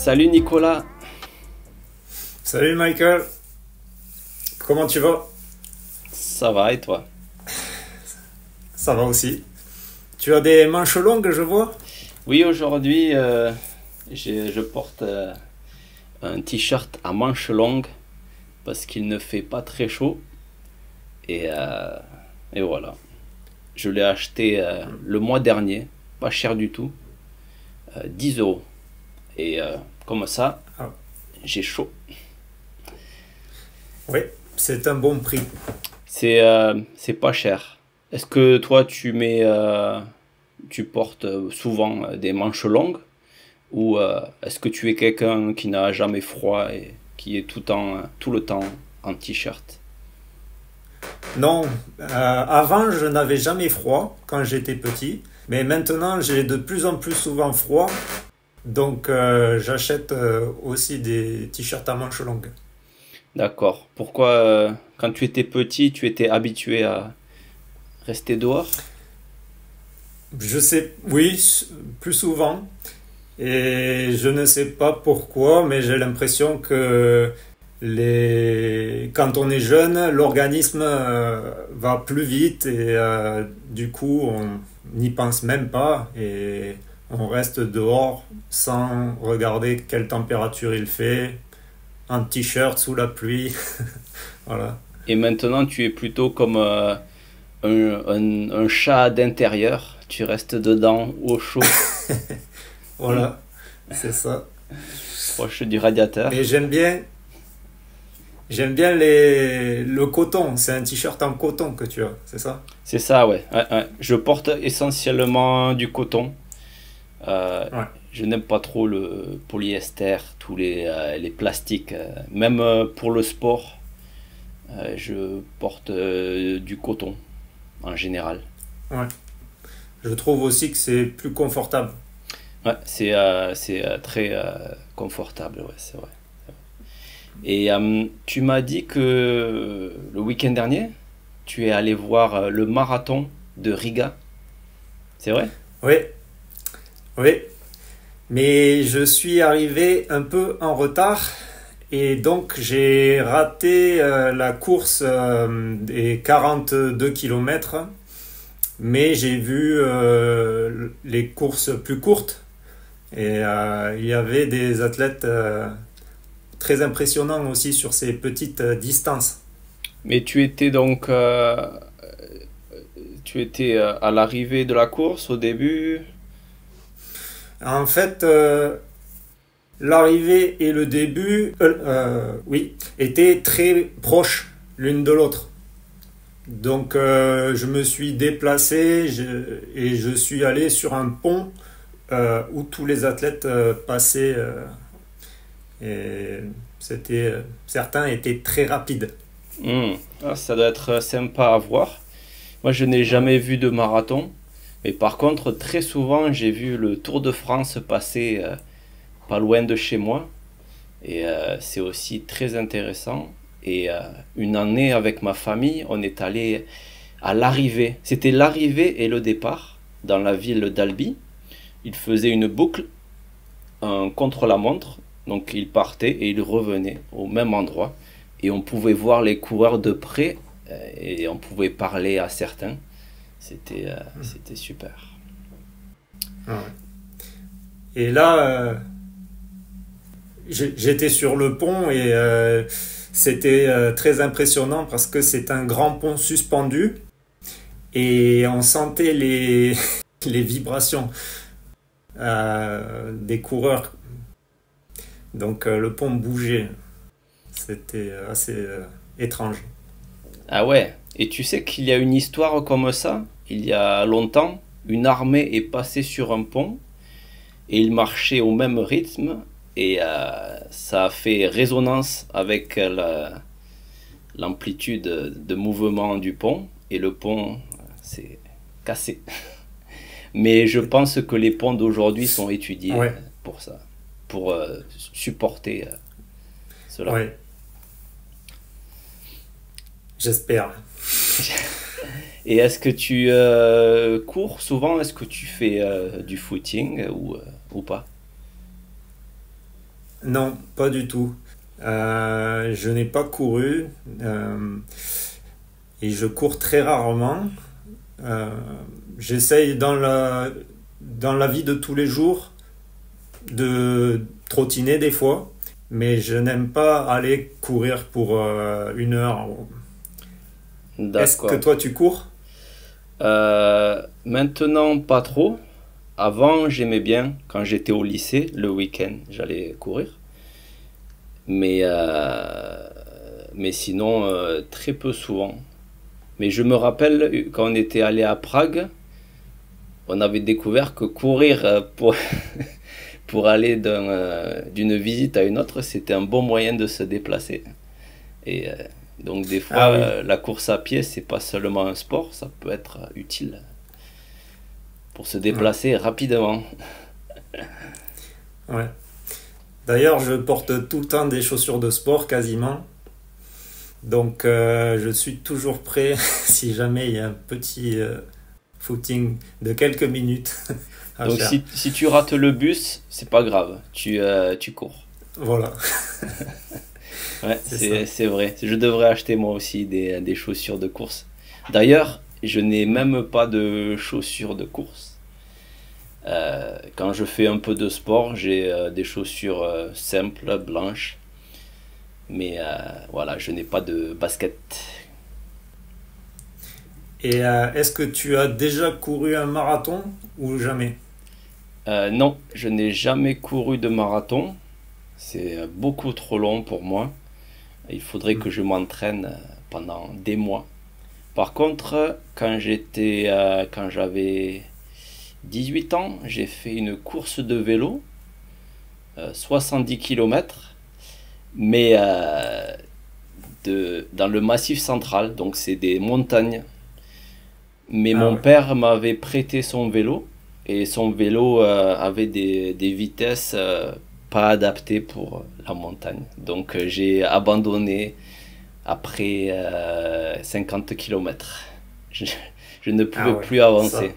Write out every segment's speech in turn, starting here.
Salut Nicolas, Salut Michael, comment tu vas? ça va et toi? Ça va aussi. Tu as des manches longues, je vois? Oui, aujourd'hui je porte un t-shirt à manches longues parce qu'il ne fait pas très chaud et, euh, et voilà. Je l'ai acheté le mois dernier, pas cher du tout, 10 euros. Et comme ça, Ah, j'ai chaud. oui, c'est un bon prix. C'est pas cher. Est-ce que toi tu portes souvent des manches longues ou est-ce que tu es quelqu'un qui n'a jamais froid et qui est tout le temps en t-shirt? Non, avant je n'avais jamais froid quand j'étais petit, mais maintenant j'ai de plus en plus souvent froid, donc j'achète aussi des t-shirts à manches longues. D'accord. Pourquoi quand tu étais petit, tu étais habitué à rester dehors? Je sais, oui, plus souvent, et je ne sais pas pourquoi, mais j'ai l'impression que quand on est jeune, l'organisme va plus vite et du coup, on n'y pense même pas et on reste dehors sans regarder quelle température il fait, en t-shirt sous la pluie. Voilà. Et maintenant, tu es plutôt comme un chat d'intérieur. Tu restes dedans au chaud, Voilà, c'est ça. proche du radiateur. Mais j'aime bien le coton. C'est un t-shirt en coton que tu as, c'est ça? C'est ça, ouais. Ouais, ouais. Je porte essentiellement du coton. Euh, Ouais. je n'aime pas trop le polyester, tous les plastiques. Même pour le sport, je porte du coton en général. Ouais. Je trouve aussi que c'est plus confortable. Ouais, c'est très confortable, ouais, c'est vrai. Et tu m'as dit que le week-end dernier, tu es allé voir le marathon de Riga. C'est vrai? Oui, oui. Mais je suis arrivé un peu en retard et donc j'ai raté la course des 42 kilomètres. Mais j'ai vu les courses plus courtes et il y avait des athlètes très impressionnants aussi sur ces petites distances. Mais tu étais à l'arrivée de la course au début. En fait, l'arrivée et le début, oui, étaient très proches l'une de l'autre. Donc je me suis déplacé et je suis allé sur un pont où tous les athlètes passaient et certains étaient très rapides. Hmm. Ah, ça doit être sympa à voir. Moi, je n'ai Ouais. jamais vu de marathon. Mais par contre, très souvent, j'ai vu le Tour de France passer pas loin de chez moi. Et c'est aussi très intéressant. Et une année avec ma famille, on est allé à l'arrivée. C'était l'arrivée et le départ dans la ville d'Albi. Il faisait une boucle, un contre-la-montre. Donc il partait et il revenait au même endroit. Et on pouvait voir les coureurs de près et on pouvait parler à certains. C'était super. Ah ouais. Et là, j'étais sur le pont et c'était très impressionnant parce que c'est un grand pont suspendu et on sentait les vibrations des coureurs. Donc le pont bougeait. C'était assez étrange. Ah ouais, et tu sais qu'il y a une histoire comme ça? Il y a longtemps, une armée est passée sur un pont et ils marchaient au même rythme et ça a fait résonance avec l'amplitude de mouvement du pont et le pont s'est cassé. Mais je pense que les ponts d'aujourd'hui sont étudiés Ouais, pour ça, pour supporter cela. ouais, j'espère. Et est-ce que tu cours souvent? Est-ce que tu fais du footing ou pas? Non, pas du tout. Je n'ai pas couru et je cours très rarement. Euh, J'essaye dans la vie de tous les jours de trottiner des fois, mais je n'aime pas aller courir pour 1 heure. Est-ce que D'accord. toi tu cours? Maintenant, pas trop. Avant, j'aimais bien, quand j'étais au lycée, le week-end, j'allais courir. Mais, mais sinon, très peu souvent. Mais je me rappelle, quand on était allé à Prague, on avait découvert que courir pour aller d'une visite à une autre, c'était un bon moyen de se déplacer. Et donc des fois, Ah oui, la course à pied, c'est pas seulement un sport, ça peut être utile pour se ouais, déplacer rapidement. ouais. D'ailleurs, je porte tout le temps des chaussures de sport quasiment. Donc, je suis toujours prêt si jamais il y a un petit footing de quelques minutes à Donc faire. si tu rates le bus, c'est pas grave, tu cours. Voilà, Ouais, c'est ça. c'est vrai. Je devrais acheter moi aussi des chaussures de course. D'ailleurs, je n'ai même pas de chaussures de course. Quand je fais un peu de sport, j'ai des chaussures simples, blanches. Mais voilà, je n'ai pas de basket. Et est-ce que tu as déjà couru un marathon ou jamais? Non, je n'ai jamais couru de marathon. C'est beaucoup trop long pour moi. Il faudrait Hmm. que je m'entraîne pendant des mois. Par contre, quand j'avais 18 ans, j'ai fait une course de vélo, 70 km, mais dans le massif central, donc c'est des montagnes. Mais Ah mon ouais. père m'avait prêté son vélo, et son vélo avait des vitesses pas adaptées pour la montagne. Donc j'ai abandonné après 50 km. Je, je ne Ah pouvais ouais. plus avancer.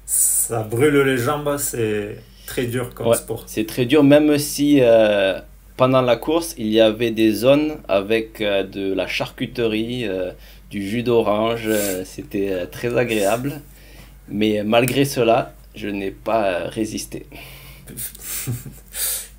Ça brûle les jambes, c'est très dur comme Ouais, sport. c'est très dur, même si pendant la course, il y avait des zones avec de la charcuterie, du jus d'orange. C'était très agréable. Mais malgré cela, je n'ai pas résisté.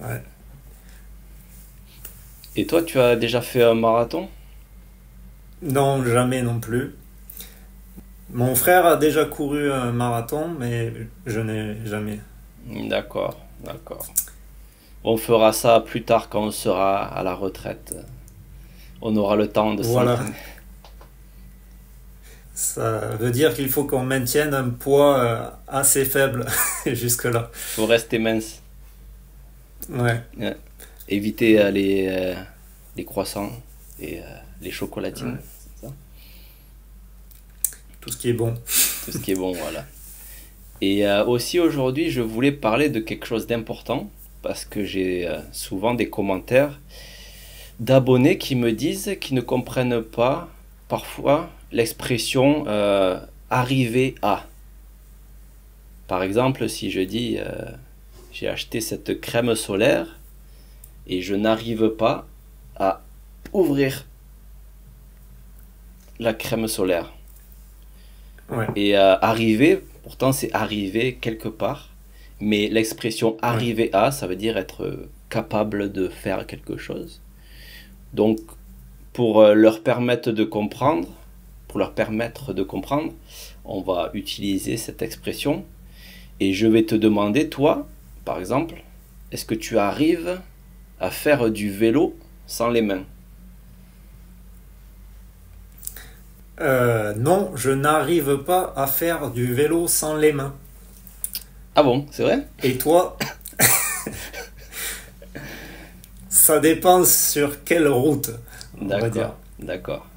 Ouais. Et toi, tu as déjà fait un marathon? Non, jamais non plus. Mon frère a déjà couru un marathon, mais je n'ai jamais. D'accord, d'accord. On fera ça plus tard quand on sera à la retraite. On aura le temps de Voilà. s'entraîner. Ça veut dire qu'il faut qu'on maintienne un poids assez faible jusque-là. Il faut rester mince. Ouais, Ouais. Éviter les croissants et les chocolatines. ouais. C'est ça. Tout ce qui est bon. Tout ce qui est bon, voilà. Et aussi aujourd'hui, je voulais parler de quelque chose d'important parce que j'ai souvent des commentaires d'abonnés qui me disent qu'ils ne comprennent pas parfois l'expression arriver à. Par exemple, si je dis j'ai acheté cette crème solaire et je n'arrive pas à ouvrir la crème solaire. Ouais, Et arriver, pourtant c'est arriver quelque part, mais l'expression ouais. arriver à, ça veut dire être capable de faire quelque chose. Donc, pour leur permettre de comprendre, pour leur permettre de comprendre, on va utiliser cette expression. Et je vais te demander, toi, par exemple, est-ce que tu arrives à faire du vélo sans les mains? Non, je n'arrive pas à faire du vélo sans les mains. Ah bon, c'est vrai? Et toi, ça dépend sur quelle route, on va dire. D'accord, d'accord.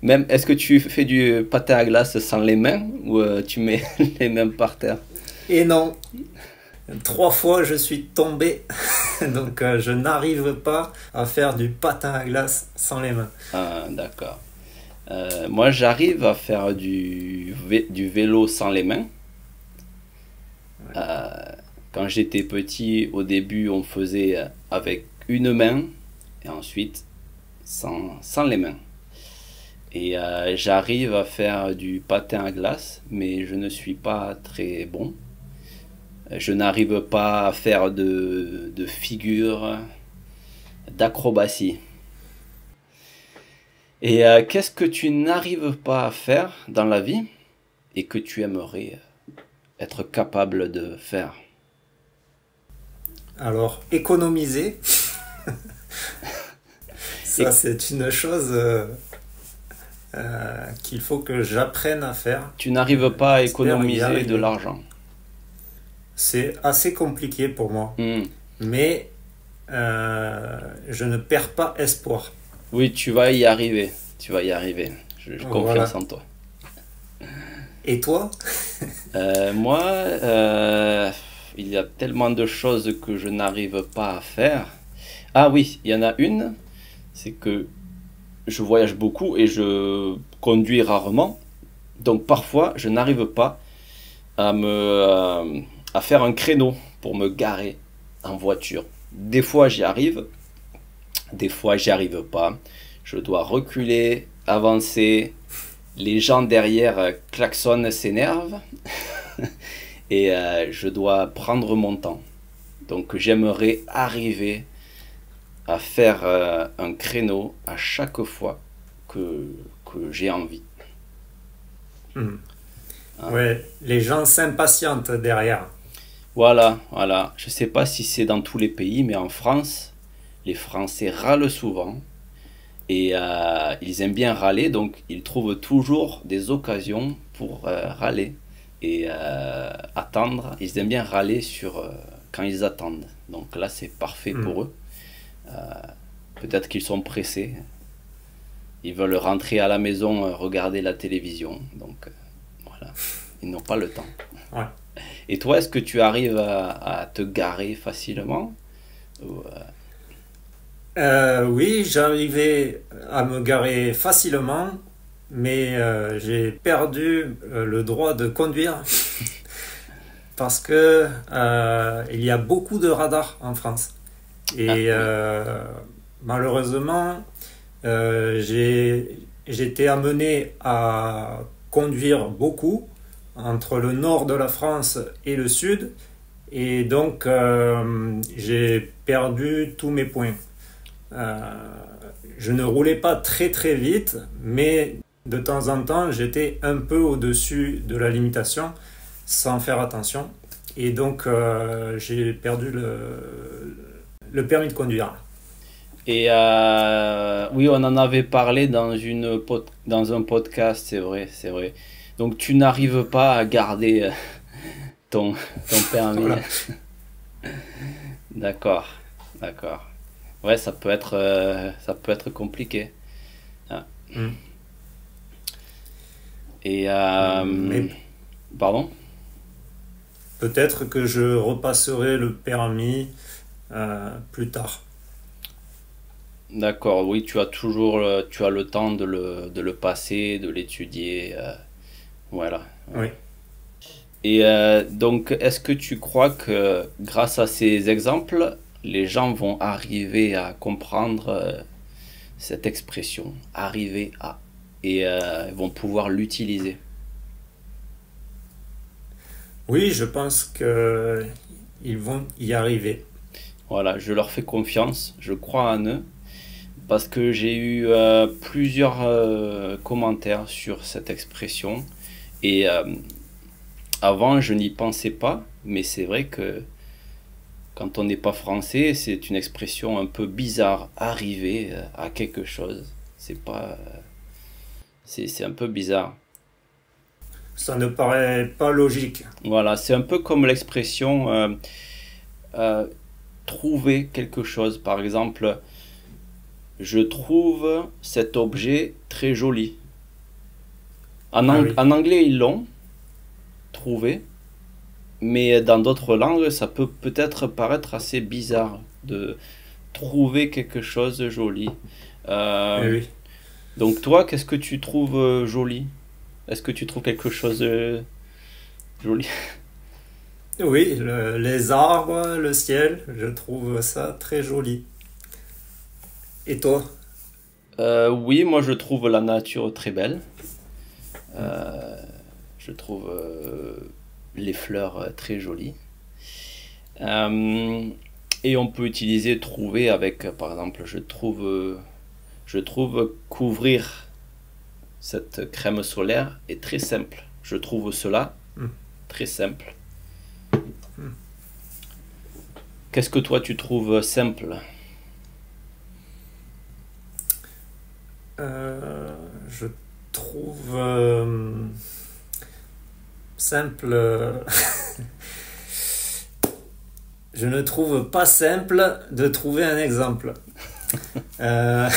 Même, est-ce que tu fais du patin à glace sans les mains ou tu mets les mains par terre? Et non, 3 fois je suis tombé, donc je n'arrive pas à faire du patin à glace sans les mains. Ah, d'accord. Moi, j'arrive à faire du vélo sans les mains. Ouais. Euh, Quand j'étais petit, au début, on faisait avec une main et ensuite sans les mains. Et j'arrive à faire du patin à glace, mais je ne suis pas très bon. Je n'arrive pas à faire de figures, d'acrobatie. Et qu'est-ce que tu n'arrives pas à faire dans la vie et que tu aimerais être capable de faire? Alors, économiser, ça c'est une chose qu'il faut que j'apprenne à faire. Tu n'arrives pas à J'espère y économiser de arriver. l'argent. C'est assez compliqué pour moi, Hmm. mais je ne perds pas espoir. Oui, tu vas y arriver. Tu vas y arriver. Je confiance Voilà. en toi. Et toi? Moi, il y a tellement de choses que je n'arrive pas à faire. Ah oui, il y en a une, c'est que je voyage beaucoup et je conduis rarement. Donc parfois, je n'arrive pas à faire un créneau pour me garer en voiture. Des fois, j'y arrive, des fois, j'y arrive pas. Je dois reculer, avancer. Les gens derrière klaxonnent, s'énervent et je dois prendre mon temps. Donc j'aimerais arriver à faire un créneau à chaque fois que j'ai envie. Hmm. Hein. Ouais, les gens s'impatientent derrière. Voilà, voilà. Je sais pas si c'est dans tous les pays, mais en France, les Français râlent souvent et ils aiment bien râler, donc ils trouvent toujours des occasions pour râler et attendre. Ils aiment bien râler sur quand ils attendent. Donc là, c'est parfait Hmm. pour eux. Peut-être qu'ils sont pressés. Ils veulent rentrer à la maison, regarder la télévision. Donc voilà, ils n'ont pas le temps. Ouais. Et toi, est-ce que tu arrives à te garer facilement? Ou, Oui, j'arrivais à me garer facilement, mais j'ai perdu le droit de conduire parce que il y a beaucoup de radars en France. Ah Et oui, malheureusement, j'ai été amené à conduire beaucoup entre le nord de la France et le sud, et donc j'ai perdu tous mes points. Euh, je ne roulais pas très très vite, mais de temps en temps, j'étais un peu au-dessus de la limitation sans faire attention. Et donc, j'ai perdu le permis de conduire. et oui, on en avait parlé dans un podcast, c'est vrai, c'est vrai. Donc tu n'arrives pas à garder ton, ton permis. Voilà. D'accord, d'accord. Ouais, ça peut être compliqué. Ah. Mm. Et Mais pardon? peut-être que je repasserai le permis plus tard. D'accord, oui, tu as toujours tu as le temps de le passer, de l'étudier. Voilà. Oui. Et donc, est-ce que tu crois que grâce à ces exemples, les gens vont arriver à comprendre cette expression, arriver à, et vont pouvoir l'utiliser? Oui, je pense que ils vont y arriver. Voilà, je leur fais confiance, je crois en eux, parce que j'ai eu plusieurs commentaires sur cette expression, et avant, je n'y pensais pas, mais c'est vrai que quand on n'est pas français, c'est une expression un peu bizarre, arriver à quelque chose. C'est pas, c'est un peu bizarre. Ça ne paraît pas logique. Voilà, c'est un peu comme l'expression euh, trouver quelque chose. Par exemple, je trouve cet objet très joli. Ah oui. En anglais, ils l'ont trouvé, mais dans d'autres langues, ça peut peut-être paraître assez bizarre de trouver quelque chose de joli. Eh Euh, oui. donc toi, qu'est-ce que tu trouves joli? Est-ce que tu trouves quelque chose de joli? Oui, les arbres, le ciel, je trouve ça très joli. Et toi? Oui, moi je trouve la nature très belle. Euh, je trouve les fleurs très jolies. Euh, et on peut utiliser trouver avec, par exemple, je trouve couvrir cette crème solaire est très simple. Je trouve cela Hmm. très simple. Hmm. Qu'est-ce que toi tu trouves simple? Je trouve simple. Je ne trouve pas simple de trouver un exemple. Euh,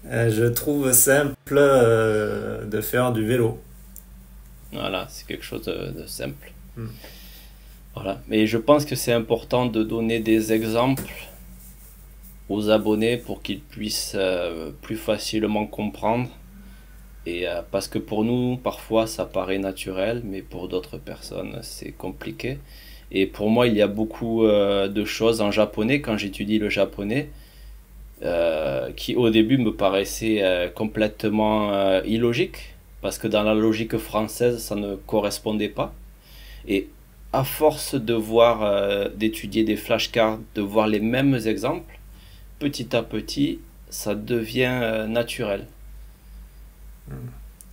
je trouve simple de faire du vélo. Voilà, c'est quelque chose de simple. Hmm. Voilà. Mais je pense que c'est important de donner des exemples aux abonnés pour qu'ils puissent plus facilement comprendre. Et parce que pour nous, parfois, ça paraît naturel, mais pour d'autres personnes, c'est compliqué. Et pour moi, il y a beaucoup de choses en japonais, quand j'étudie le japonais, qui au début me paraissaient complètement illogiques, parce que dans la logique française, ça ne correspondait pas. Et à force de voir, d'étudier des flashcards, de voir les mêmes exemples, petit à petit, ça devient naturel.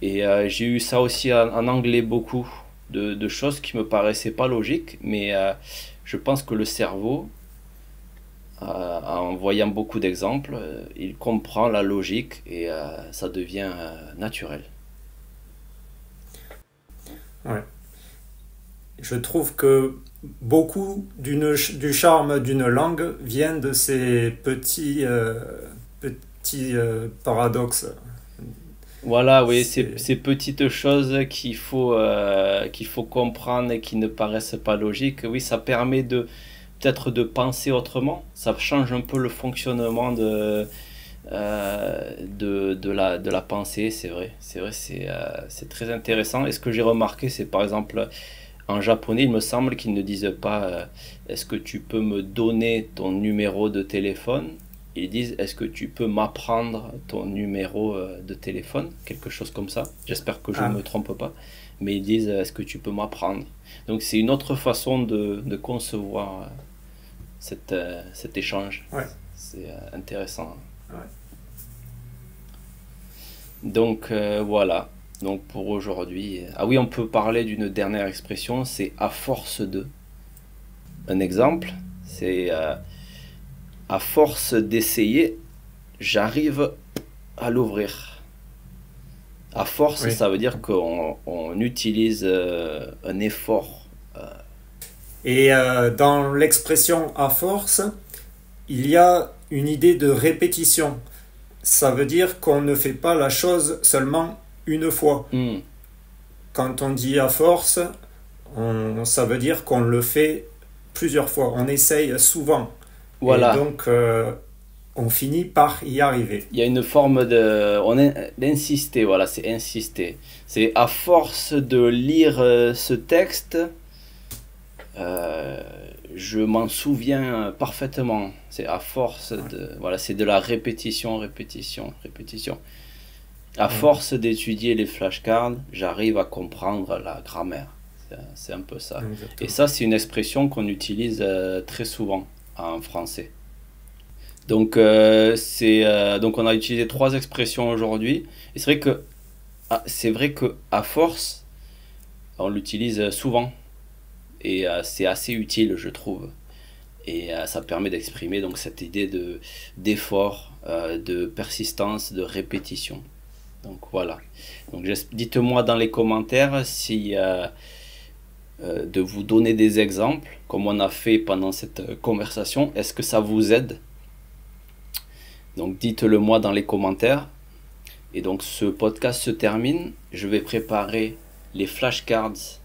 Et j'ai eu ça aussi en anglais beaucoup, de choses qui me paraissaient pas logiques, mais je pense que le cerveau, en voyant beaucoup d'exemples, il comprend la logique et ça devient naturel. Ouais. Je trouve que beaucoup du charme d'une langue vient de ces petits paradoxes. Voilà, oui, C'est, ces petites choses qu'il faut comprendre et qui ne paraissent pas logiques, oui, ça permet de peut-être de penser autrement. Ça change un peu le fonctionnement de la pensée, c'est vrai. C'est vrai, c'est très intéressant. Et ce que j'ai remarqué, c'est par exemple en japonais, il me semble qu'ils ne disent pas est-ce que tu peux me donner ton numéro de téléphone? Ils disent est-ce que tu peux m'apprendre ton numéro de téléphone? Quelque chose comme ça. J'espère que je ne ah, me trompe pas. Mais ils disent est-ce que tu peux m'apprendre? Donc c'est une autre façon de concevoir cet échange. ouais, C'est intéressant. ouais. Donc voilà. Donc pour aujourd'hui. Ah oui, on peut parler d'une dernière expression, c'est à force de. Un exemple, c'est à force d'essayer, j'arrive à l'ouvrir. À force, Oui. ça veut dire qu'on utilise un effort. Et dans l'expression à force, il y a une idée de répétition. Ça veut dire qu'on ne fait pas la chose seulement une fois. Hmm. Quand on dit à force, ça veut dire qu'on le fait plusieurs fois. On essaye souvent. Et Voilà, donc, on finit par y arriver. il y a une forme de... d'insister, voilà, c'est insister. C'est à force de lire ce texte, euh, je m'en souviens parfaitement. C'est à force Ouais. de... Voilà, c'est de la répétition, répétition, répétition. À Mm. force d'étudier les flashcards, j'arrive à comprendre la grammaire. C'est un peu ça. Et Exactement. ça, c'est une expression qu'on utilise très souvent en français. Donc, donc on a utilisé trois expressions aujourd'hui. Et c'est vrai que à force, on l'utilise souvent. Et c'est assez utile, je trouve. Et ça permet d'exprimer donc cette idée d'effort, de persistance, de répétition. Donc voilà. Donc dites-moi dans les commentaires si de vous donner des exemples, comme on a fait pendant cette conversation, est-ce que ça vous aide? Donc dites-le moi dans les commentaires. Et donc ce podcast se termine. Je vais préparer les flashcards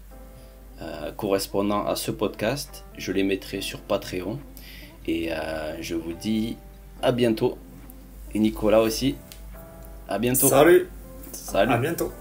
correspondant à ce podcast. Je les mettrai sur Patreon. Et je vous dis à bientôt. Et Nicolas aussi. À bientôt. Salut, à Salut. bientôt.